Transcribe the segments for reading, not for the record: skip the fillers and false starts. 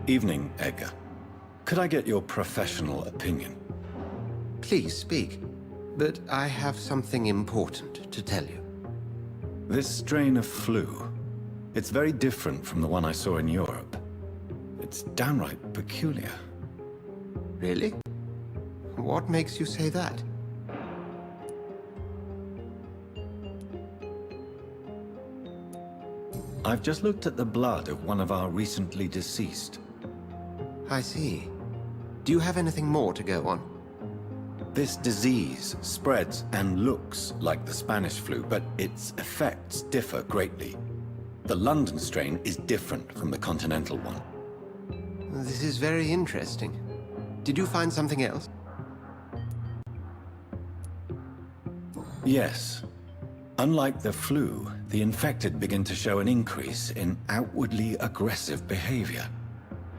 Evening, Edgar. Could I get your professional opinion? Please speak, but I have something important to tell you. This strain of flu, it's very different from the one I saw in Europe. It's downright peculiar. Really? What makes you say that? I've just looked at the blood of one of our recently deceased. I see. Do you have anything more to go on? This disease spreads and looks like the Spanish flu, but its effects differ greatly. The London strain is different from the continental one. This is very interesting. Did you find something else? Yes. Unlike the flu, the infected begin to show an increase in outwardly aggressive behavior.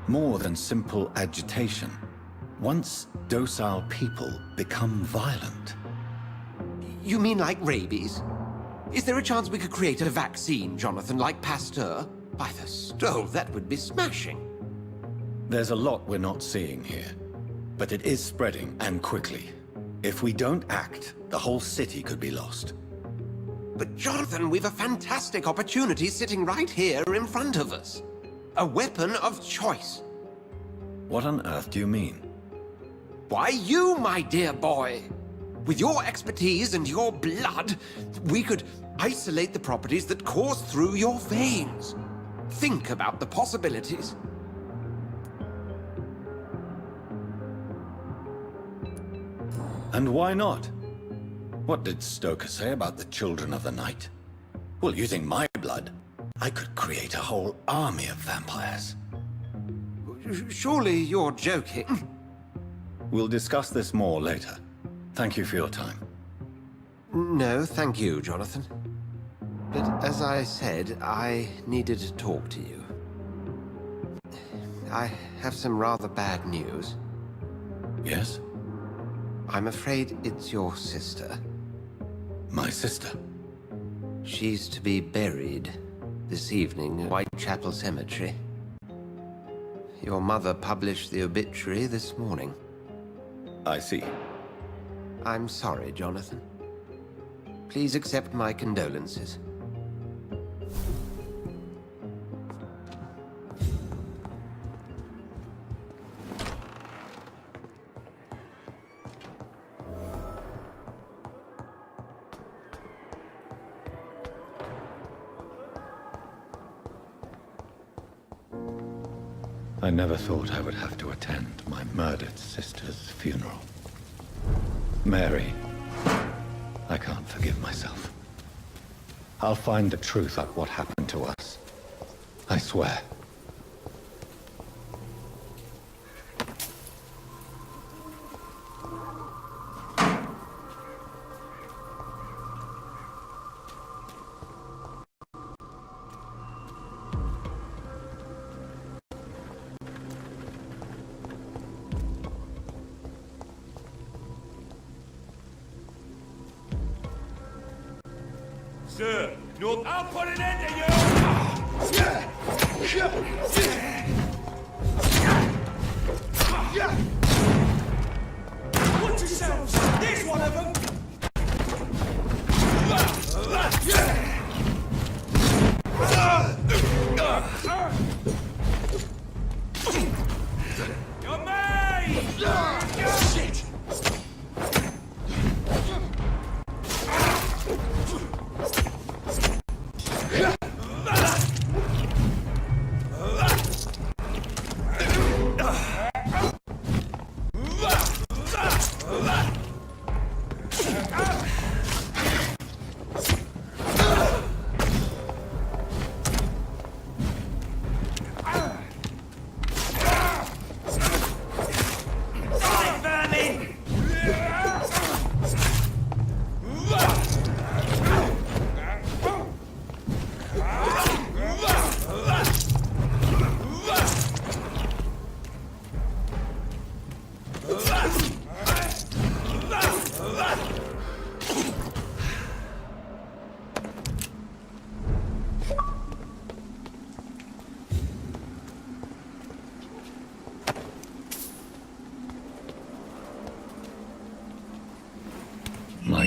More than simple agitation. Once docile people become violent. You mean like rabies? Is there a chance we could create a vaccine, Jonathan, like Pasteur? By the stole, that would be smashing. There's a lot we're not seeing here. But it is spreading, and quickly. If we don't act, the whole city could be lost. But Jonathan, we've a fantastic opportunity sitting right here in front of us. A weapon of choice. What on earth do you mean? Why, you, my dear boy. With your expertise and your blood, we could isolate the properties that course through your veins. Think about the possibilities. And why not? What did Stoker say about the Children of the Night? Well, using my blood, I could create a whole army of vampires. Surely you're joking. We'll discuss this more later. Thank you for your time. No, thank you, Jonathan. But as I said, I needed to talk to you. I have some rather bad news. Yes? I'm afraid it's your sister. My sister? She's to be buried this evening at Whitechapel Cemetery. Your mother published the obituary this morning. I see. I'm sorry, Jonathan. Please accept my condolences. I never thought I would have to attend my murdered sister's funeral. Mary, I can't forgive myself. I'll find the truth of what happened to us. I swear. Sir, no, I'll put an end to you! Watch yourselves! There's one of them! You're mine! Shit!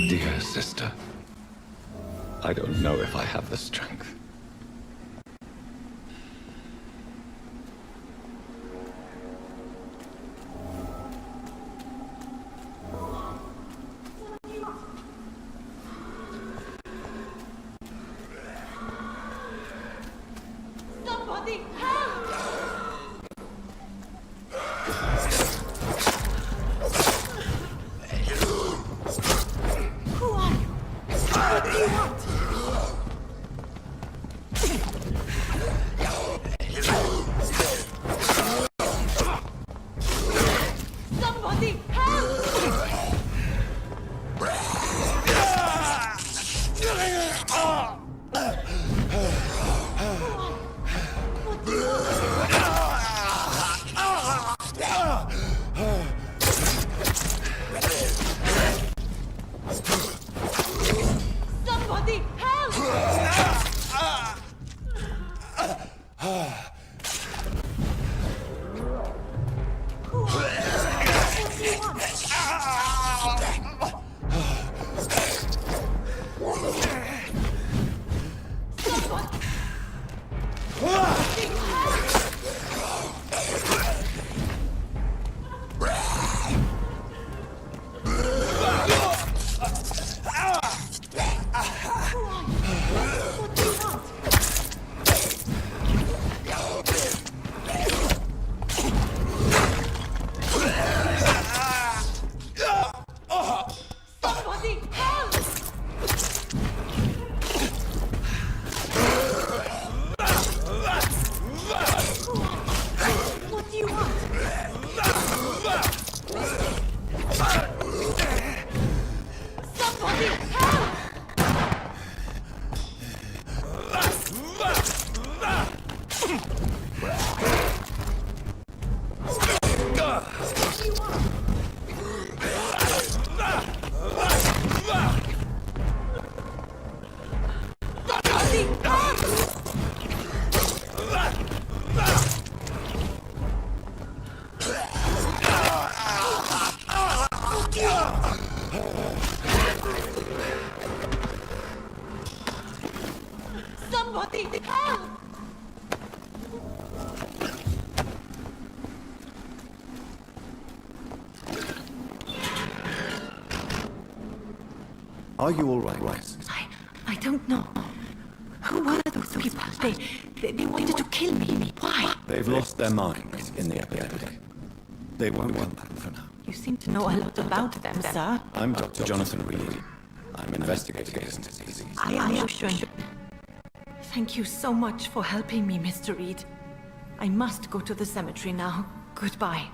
Dear sister, I don't know if I have the strength. Somebody help! Who are you? What do you want? Somebody help! What do you want? Somebody help! Who are you? What do you want? Somebody What do you want? Somebody help! What do you want? Somebody help! What do you want? Somebody help! What do you want? Somebody help! Are you all right, Rice? I don't know. Who were those people? They wanted to kill me. Why? They've lost their minds in the epidemic. They won't come back for now. You seem to know a lot about them, sir. I'm Dr. Jonathan Reed. I'm investigating this disease. I am sure. Thank you so much for helping me, Mr. Reed. I must go to the cemetery now. Goodbye.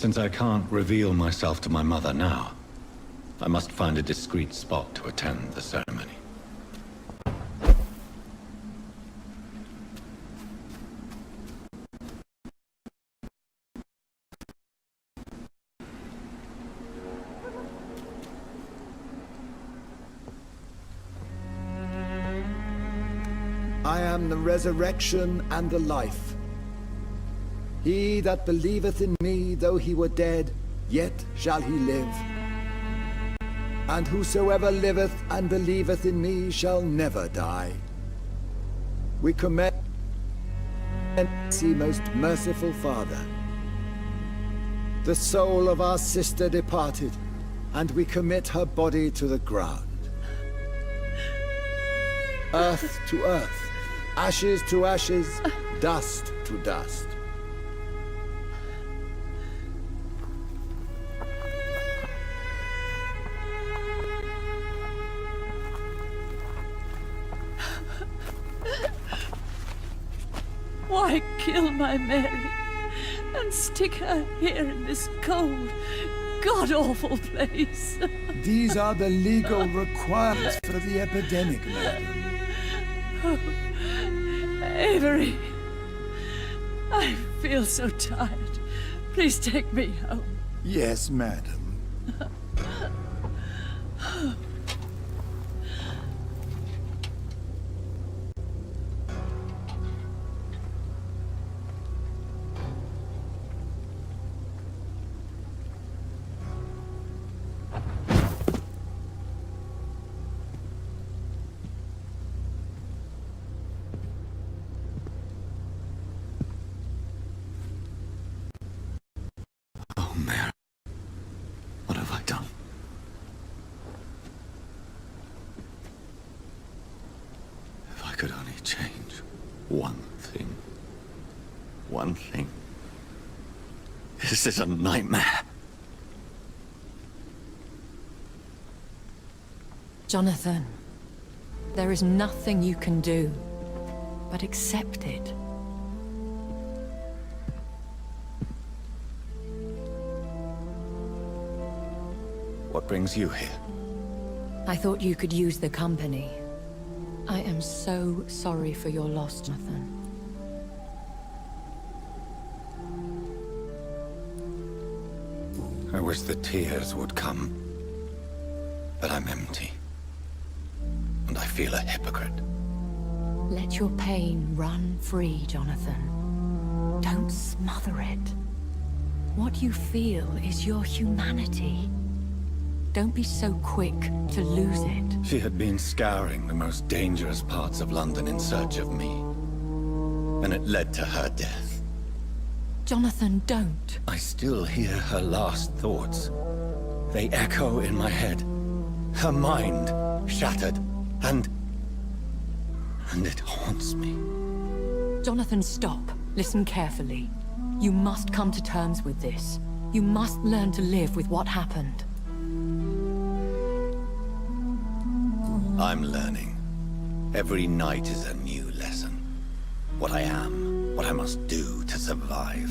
Since I can't reveal myself to my mother now, I must find a discreet spot to attend the ceremony. I am the resurrection and the life. He that believeth in me, though he were dead, yet shall he live. And whosoever liveth and believeth in me shall never die. We commend thee, most merciful Father. The soul of our sister departed, and we commit her body to the ground. Earth to earth, ashes to ashes, dust to dust. Why kill my Mary and stick her here in this cold, god-awful place? These are the legal requirements for the epidemic, madam. Avery, I feel so tired. Please take me home. Yes, madam. Oh, Mary. What have I done? If I could only change one thing. One thing. This is a nightmare. Jonathan, there is nothing you can do but accept it. What brings you here? I thought you could use the company. I am so sorry for your loss, Jonathan. I wish the tears would come. But I'm empty. And I feel a hypocrite. Let your pain run free, Jonathan. Don't smother it. What you feel is your humanity. Don't be so quick to lose it. She had been scouring the most dangerous parts of London in search of me. And it led to her death. Jonathan, don't. I still hear her last thoughts. They echo in my head. Her mind shattered, and it haunts me. Jonathan, stop. Listen carefully. You must come to terms with this. You must learn to live with what happened. I'm learning. Every night is a new lesson. What I am, what I must do to survive.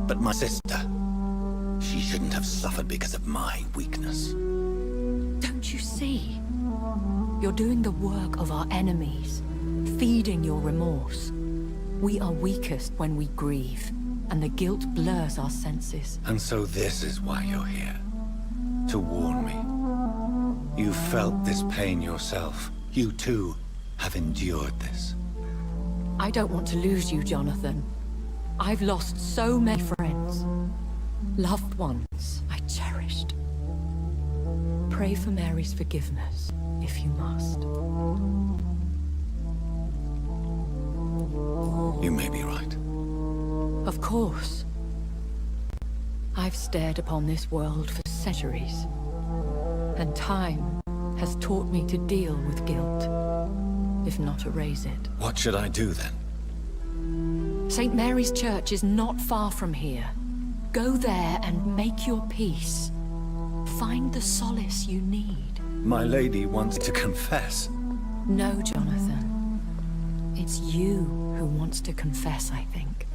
But my sister, she shouldn't have suffered because of my weakness. Don't you see? You're doing the work of our enemies, feeding your remorse. We are weakest when we grieve, and the guilt blurs our senses. And so this is why you're here. To warn me. You felt this pain yourself. You too have endured this. I don't want to lose you, Jonathan. I've lost so many friends. Loved ones I cherished. Pray for Mary's forgiveness, if you must. You may be right. Of course. I've stared upon this world for centuries. And time has taught me to deal with guilt, if not erase it. What should I do then? St. Mary's Church is not far from here. Go there and make your peace. Find the solace you need. My lady wants to confess. No, Jonathan. It's you who wants to confess, I think.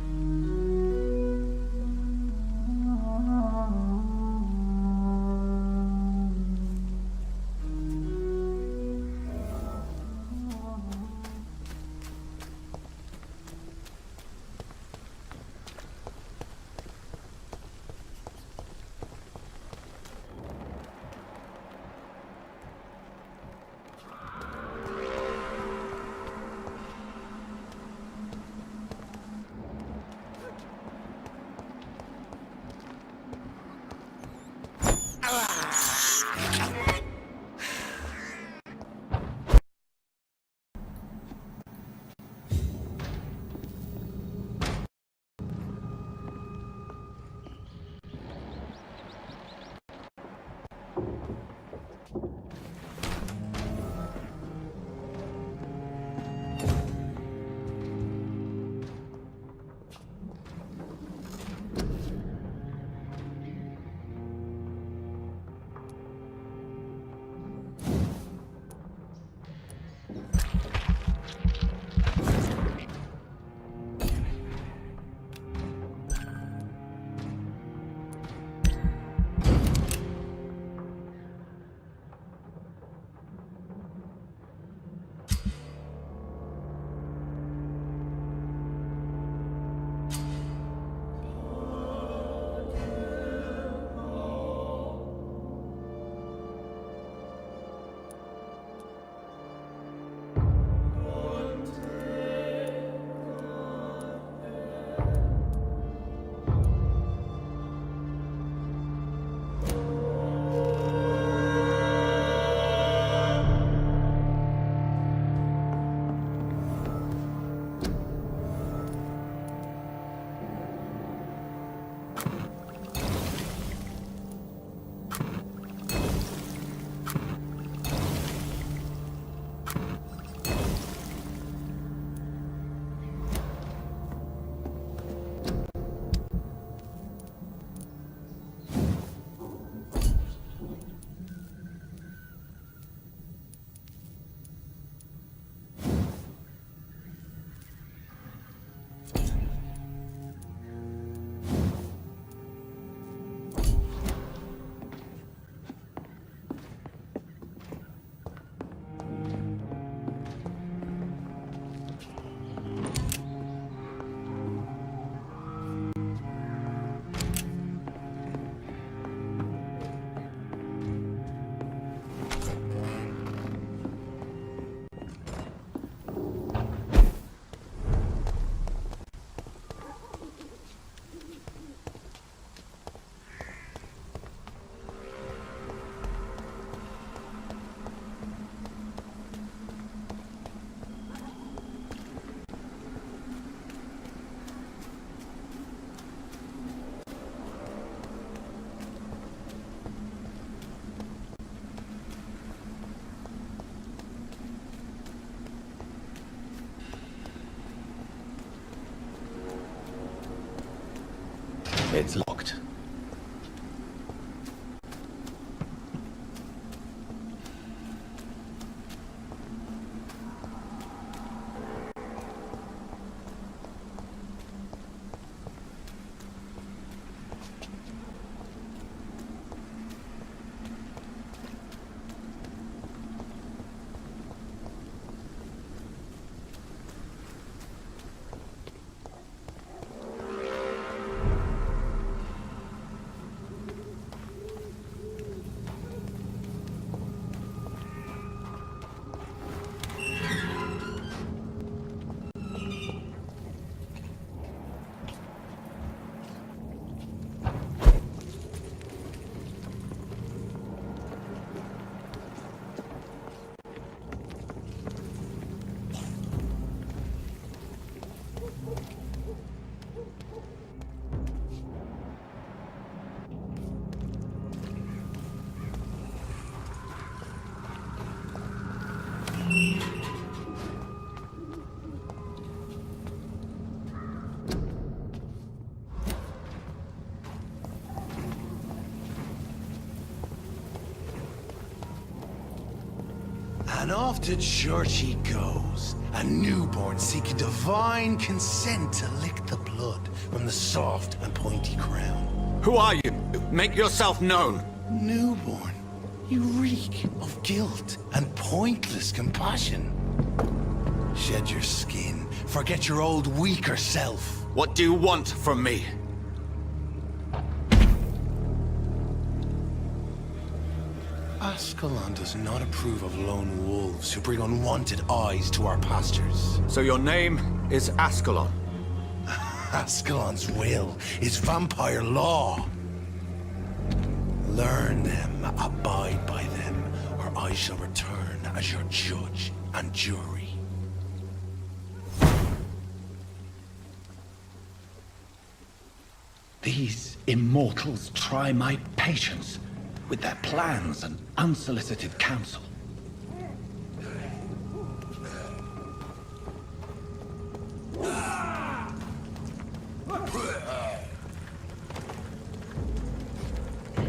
It's locked. And off to church he goes, a newborn seeking divine consent to lick the blood from the soft and pointy crown. Who are you? Make yourself known. Newborn, you reek of guilt and pointless compassion. Shed your skin, forget your old weaker self. What do you want from me? Ascalon does not approve of lone wolves who bring unwanted eyes to our pastures. So your name is Ascalon? Ascalon's will is vampire law. Learn them, abide by them, or I shall return as your judge and jury. These immortals try my patience with their plans and unsolicited counsel.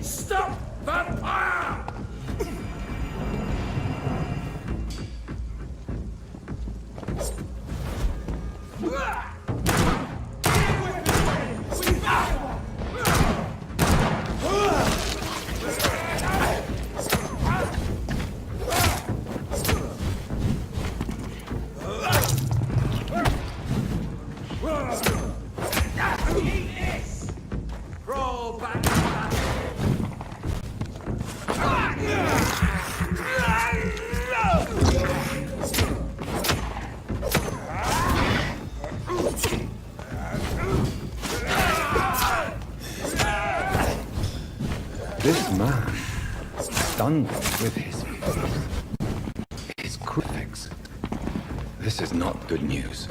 Stop, Vampyr! Roll back. This man stunned me with his critics. This is not good news.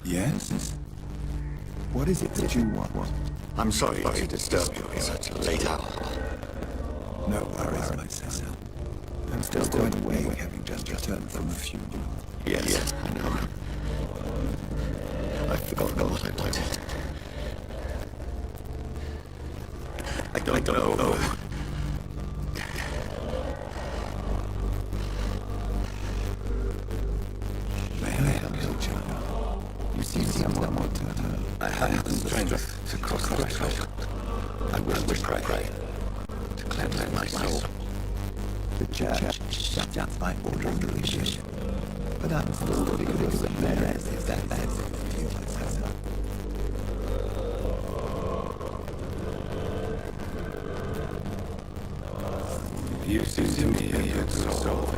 Yes? What is it that you want? I'm sorry to disturb you at such a late hour. No worries, my son. I'm still going away, having just returned from a funeral. Yes, I know. I forgot what I wanted. don't know. You seem somewhat I have the strength to cross the threshold. I wish to pray, to cleanse my soul. The church shut up by order of the bishop. But I'm still because of Perez, if that's you, my son. You seem to me a good soul,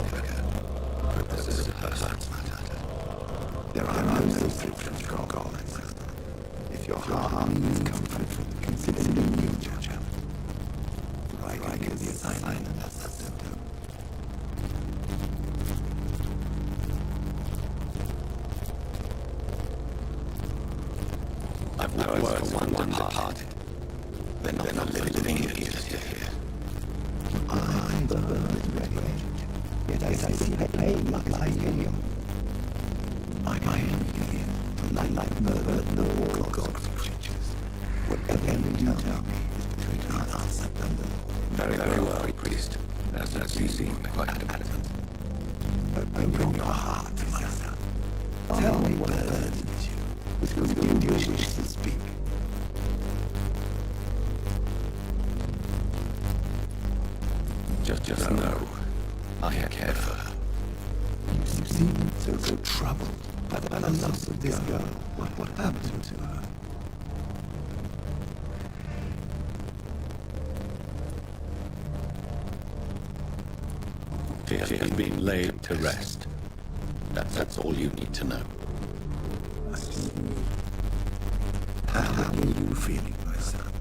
but this is a personal matter. There are no secrets from God, my son. If your heart needs comfort, consider the new church. I give the assignment as a symptom. I've no words for one departed. They're not living here just here. I burn ready, yet I see the pain like you. I am here to like murder no God's creatures. Whatever you tell me is between us and the Lord. Very well, priest. As you seem quite adamant. Open your heart, my son. Tell me what burdens you, with whom you wish to speak. Just know, I care for her. You seem so troubled by the loss of this girl. What happened to her? She has been laid to rest. That's all you need to know. How are you feeling, my son?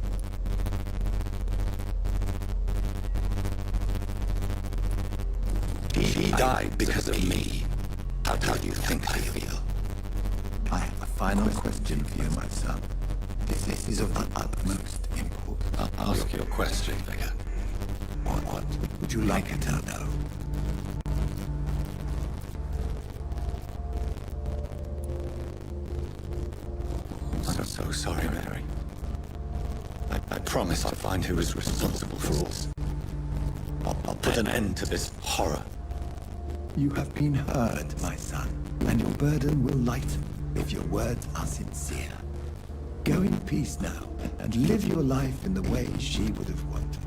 She died because of me. How do you think I feel? I have a final question for you, my son. This is of the utmost import. I'll ask your question again. What would you like her to know? I'm so sorry, Mary. I promise I'll find who is responsible for all. I'll put an end to this horror. You have been heard, my son, and your burden will lighten if your words are sincere. Go in peace now, and live your life in the way she would have wanted.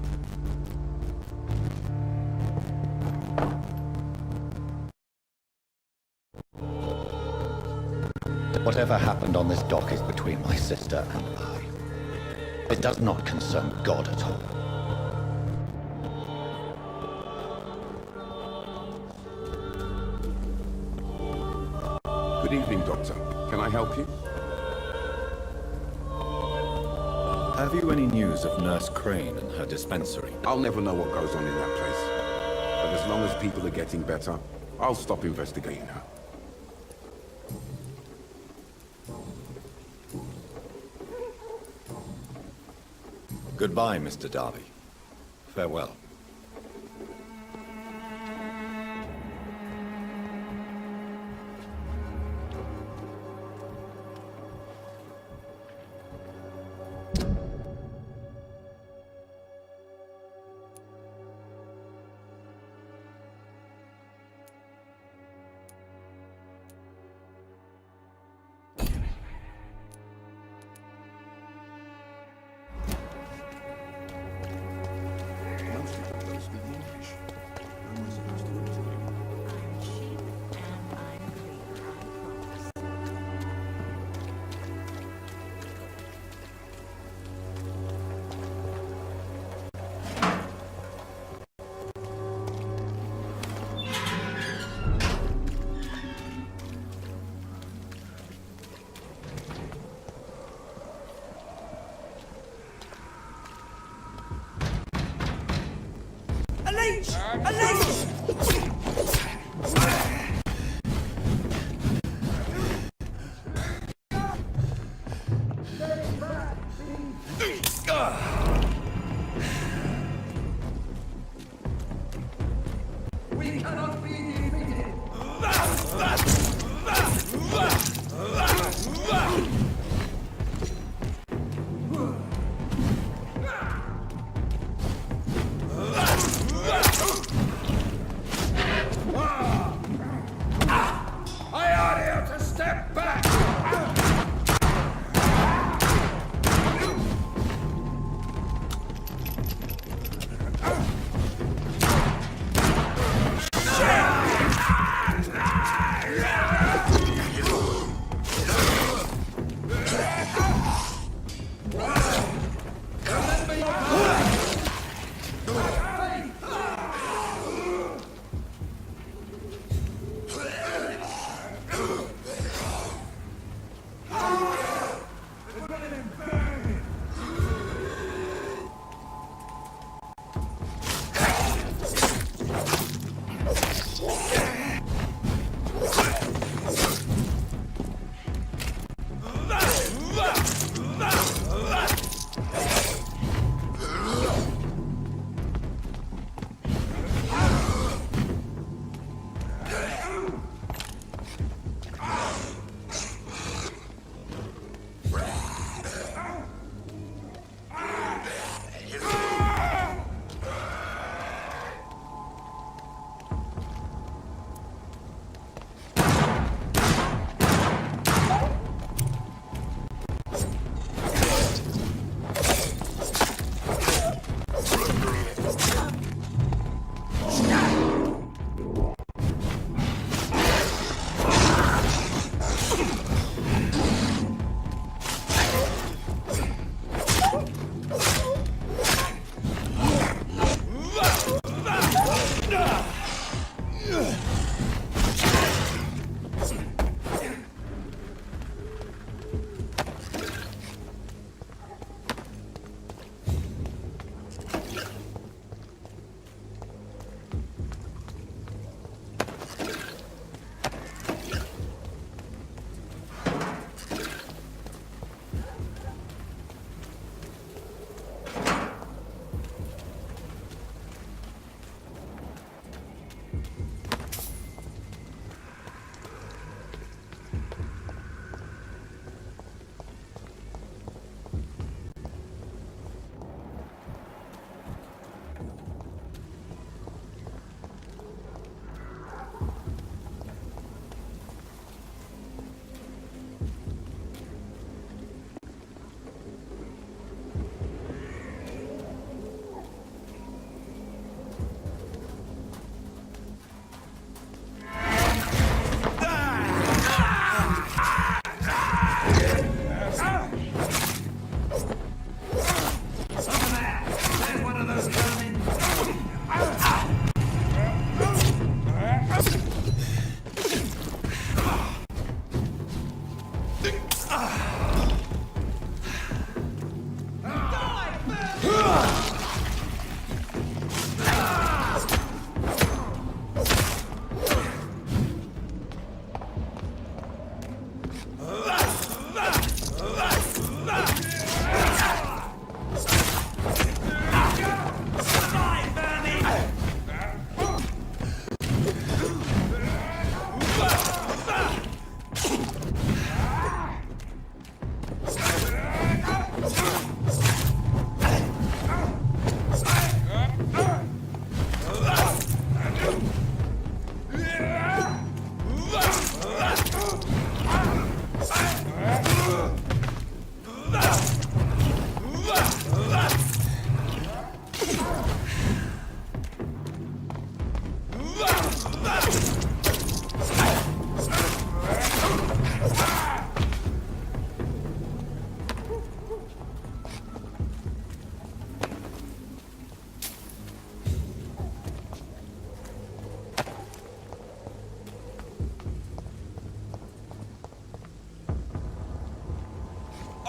Whatever happened on this dock is between my sister and I. It does not concern God at all. Good evening, Doctor. Can I help you? Have you any news of Nurse Crane and her dispensary? I'll never know what goes on in that place. But as long as people are getting better, I'll stop investigating her. Goodbye, Mr. Darby. Farewell. We cannot be defeated! Step back!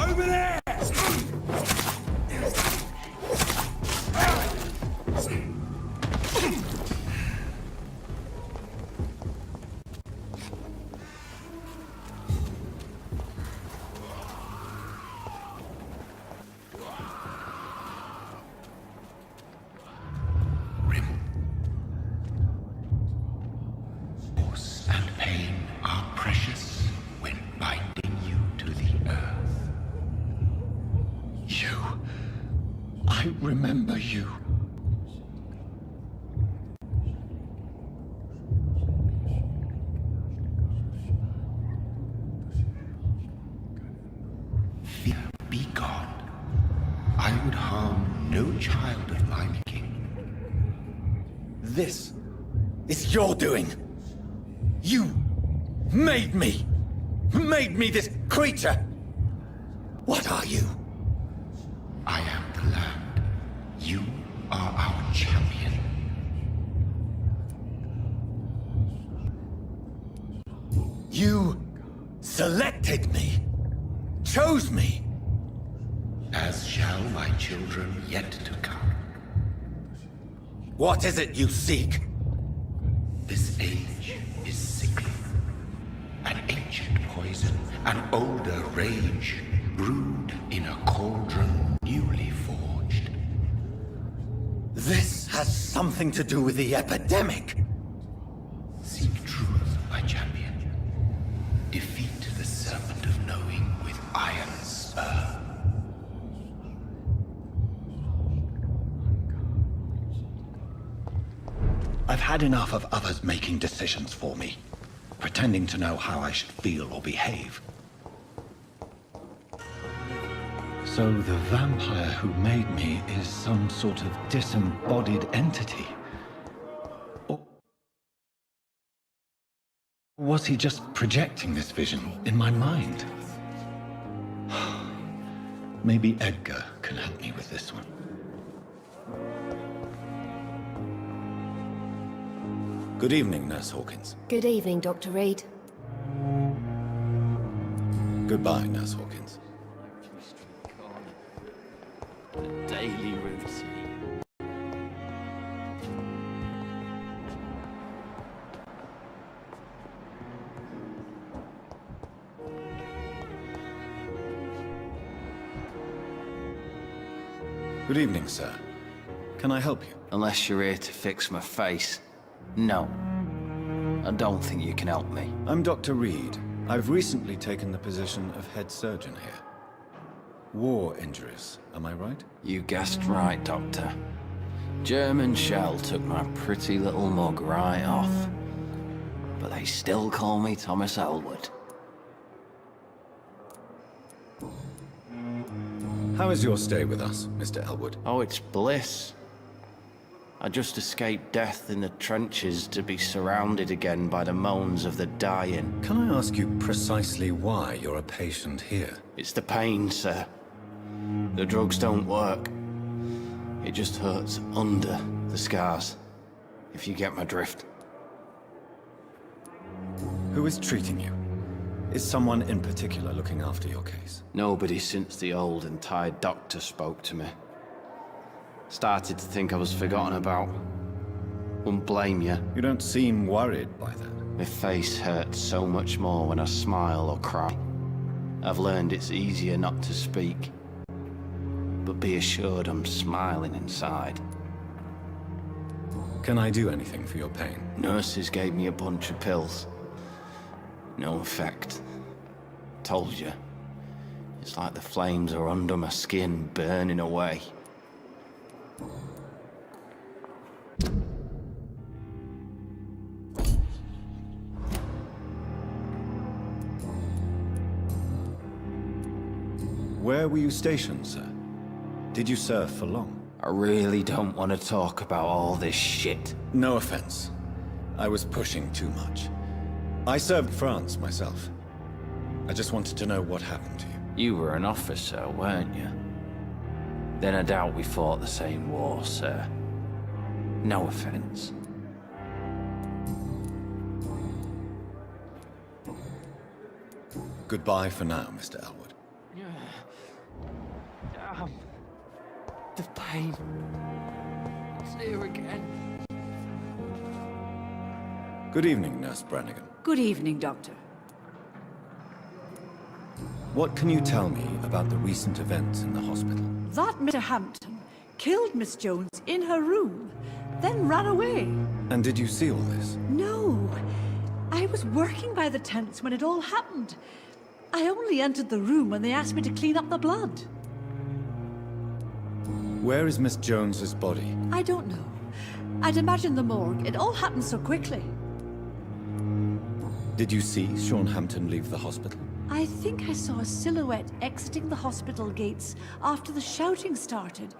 Over there! Force and pain are precious when binding you to the earth. You. I remember you. Vampyr, be gone. I would harm no child of my making. This is your doing. You made me. Made me this creature. What are you? I am the land. You are our champion. You selected me. Chose me. As shall my children yet to come. What is it you seek? This age is sickly. An ancient poison, an older rage, brewed in a cauldron newly forged. This has something to do with the epidemic. Seek truth, my champion. Defeat the serpent of knowing with iron spur. I've had enough of others making decisions for me, pretending to know how I should feel or behave. So the vampire who made me is some sort of disembodied entity? Or was he just projecting this vision in my mind? Maybe Edgar can help me with this one. Good evening, Nurse Hawkins. Good evening, Dr. Reed. Goodbye, Nurse Hawkins. The daily routine. Good evening, sir. Can I help you? Unless you're here to fix my face. No. I don't think you can help me. I'm Dr. Reed. I've recently taken the position of head surgeon here. War injuries, am I right? You guessed right, Doctor. German shell took my pretty little mug right off. But they still call me Thomas Elwood. How is your stay with us, Mr. Elwood? Oh, it's bliss. I just escaped death in the trenches to be surrounded again by the moans of the dying. Can I ask you precisely why you're a patient here? It's the pain, sir. The drugs don't work. It just hurts under the scars, if you get my drift. Who is treating you? Is someone in particular looking after your case? Nobody since the old and tired doctor spoke to me. Started to think I was forgotten about. Wouldn't blame you. You don't seem worried by that. My face hurts so much more when I smile or cry. I've learned it's easier not to speak. But be assured I'm smiling inside. Can I do anything for your pain? Nurses gave me a bunch of pills. No effect. Told you. It's like the flames are under my skin, burning away. Where were you stationed, sir? Did you serve for long? I really don't want to talk about all this shit. No offense. I was pushing too much. I served France myself. I just wanted to know what happened to you. You were an officer, weren't you? Then I doubt we fought the same war, sir. No offense. Goodbye for now, Mr. Elwood. Damn. The pain. It's here again. Good evening, Nurse Brannigan. Good evening, Doctor. What can you tell me about the recent events in the hospital? That Mr. Hampton killed Miss Jones in her room, then ran away. And did you see all this? No. I was working by the tents when it all happened. I only entered the room when they asked me to clean up the blood. Where is Miss Jones's body? I don't know. I'd imagine the morgue. It all happened so quickly. Did you see Sean Hampton leave the hospital? I think I saw a silhouette exiting the hospital gates after the shouting started.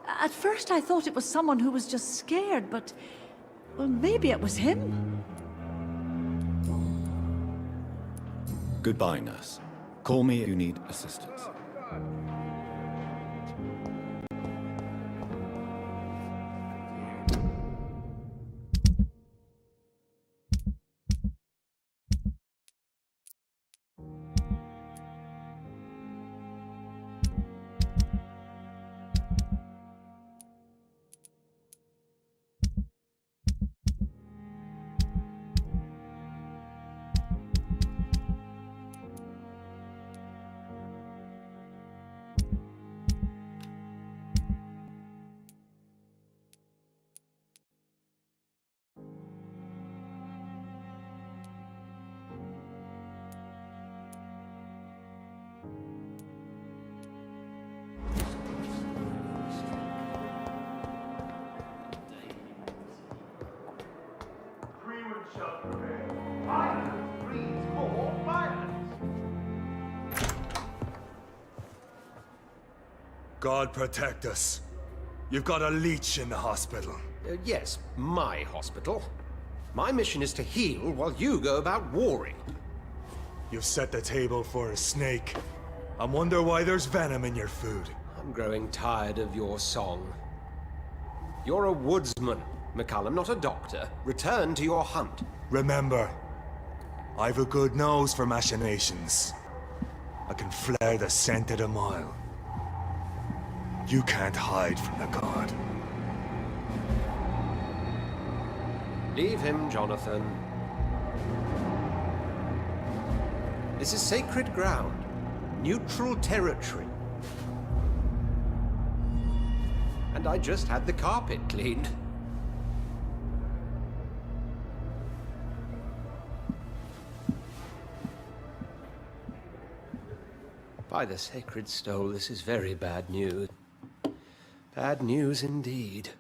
At first I thought it was someone who was just scared, but... well, maybe it was him? Goodbye, nurse. Call me if you need assistance. God protect us. You've got a leech in the hospital. Yes, my hospital. My mission is to heal while you go about warring. You've set the table for a snake. I wonder why there's venom in your food. I'm growing tired of your song. You're a woodsman, McCullum, not a doctor. Return to your hunt. Remember, I've a good nose for machinations. I can flare the scent at a mile. You can't hide from the god. Leave him, Jonathan. This is sacred ground. Neutral territory. And I just had the carpet cleaned. By the sacred stole, this is very bad news. Bad news indeed.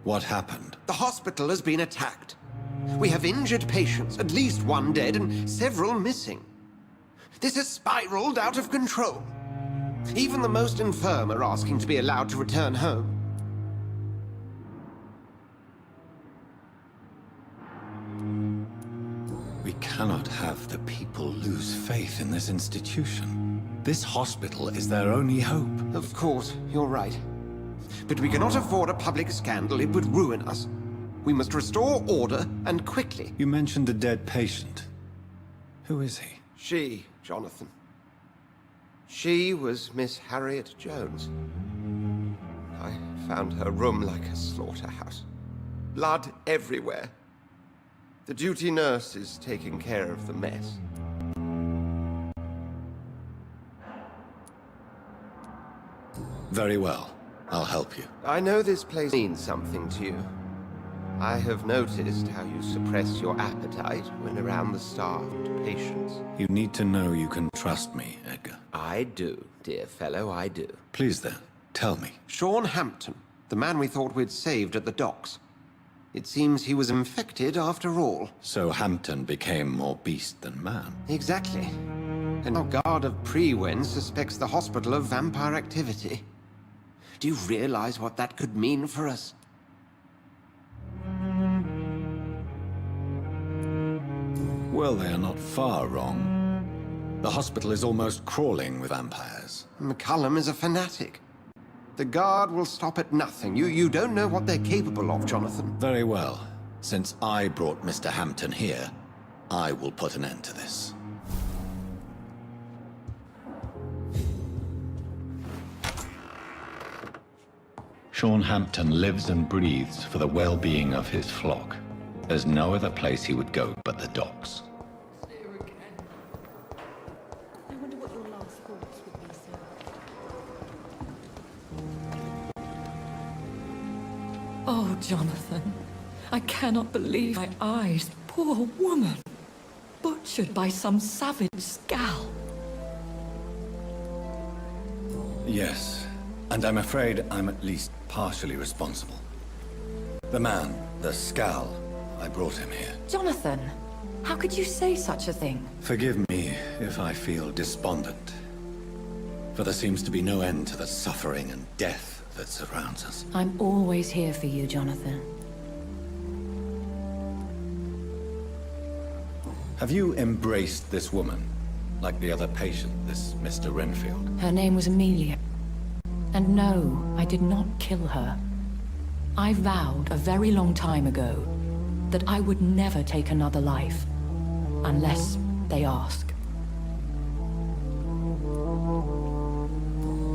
What happened? The hospital has been attacked. We have injured patients, at least one dead and several missing. This has spiraled out of control. Even the most infirm are asking to be allowed to return home. We cannot have the people lose faith in this institution. This hospital is their only hope. Of course, you're right. But we cannot afford a public scandal. It would ruin us. We must restore order, and quickly. You mentioned a dead patient. Who is he? She, Jonathan. She was Miss Harriet Jones. I found her room like a slaughterhouse. Blood everywhere. The duty nurse is taking care of the mess. Very well. I'll help you. I know this place means something to you. I have noticed how you suppress your appetite when around the starved patients. You need to know you can trust me, Edgar. I do, dear fellow, I do. Please then, tell me. Sean Hampton, the man we thought we'd saved at the docks. It seems he was infected after all. So Hampton became more beast than man. Exactly. And our guard of Prewen suspects the hospital of vampire activity. Do you realize what that could mean for us? Well, they are not far wrong. The hospital is almost crawling with vampires. McCullum is a fanatic. The guard will stop at nothing. You don't know what they're capable of, Jonathan. Very well. Since I brought Mr. Hampton here, I will put an end to this. Sean Hampton lives and breathes for the well-being of his flock. There's no other place he would go but the docks. I wonder what your last thoughts would be, sir. Oh, Jonathan, I cannot believe my eyes. Poor woman, butchered by some savage scowl. Yes, and I'm afraid I'm at least partially responsible. The man, the Scowl, I brought him here. Jonathan, how could you say such a thing? Forgive me if I feel despondent. For there seems to be no end to the suffering and death that surrounds us. I'm always here for you, Jonathan. Have you embraced this woman? Like the other patient, this Mr. Renfield? Her name was Amelia. And no, I did not kill her. I vowed a very long time ago that I would never take another life, unless they ask.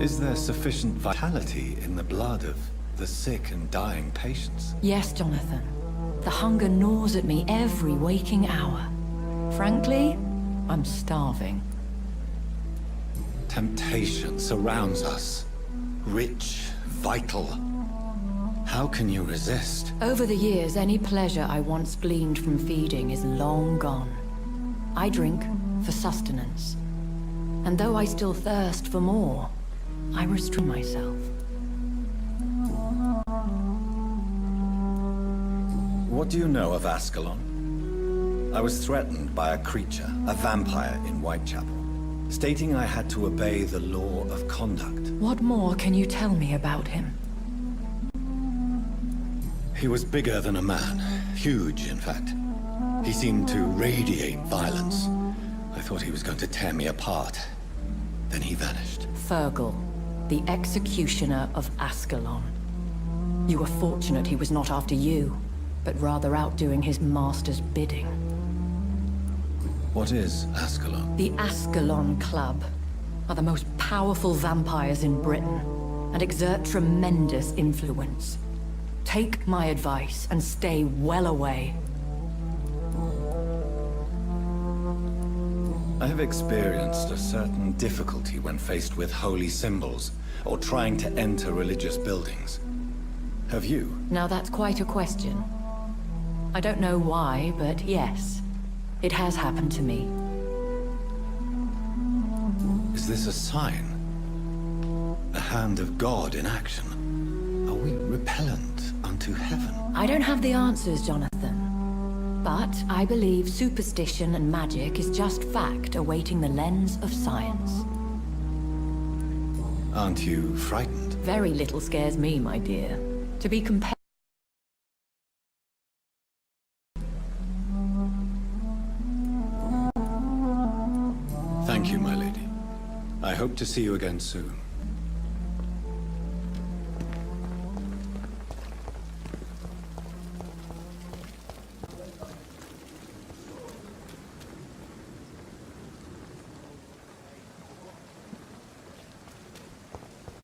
Is there sufficient vitality in the blood of the sick and dying patients? Yes, Jonathan. The hunger gnaws at me every waking hour. Frankly, I'm starving. Temptation surrounds us. Rich, vital. How can you resist? Over the years, any pleasure I once gleaned from feeding is long gone. I drink for sustenance. And though I still thirst for more, I restrain myself. What do you know of Ascalon? I was threatened by a creature, a vampire in Whitechapel, stating I had to obey the law of conduct. What more can you tell me about him? He was bigger than a man. Huge, in fact. He seemed to radiate violence. I thought he was going to tear me apart. Then he vanished. Fergal, the executioner of Ascalon. You were fortunate he was not after you, but rather out doing his master's bidding. What is Ascalon? The Ascalon Club are the most powerful vampires in Britain and exert tremendous influence. Take my advice and stay well away. I have experienced a certain difficulty when faced with holy symbols or trying to enter religious buildings. Have you? Now that's quite a question. I don't know why, but yes, it has happened to me. Is this a sign? A hand of God in action? Are we repellent unto heaven? I don't have the answers, Jonathan. But I believe superstition and magic is just fact awaiting the lens of science. Aren't you frightened? Very little scares me, my dear. To be compared... Thank you, my lady. I hope to see you again soon.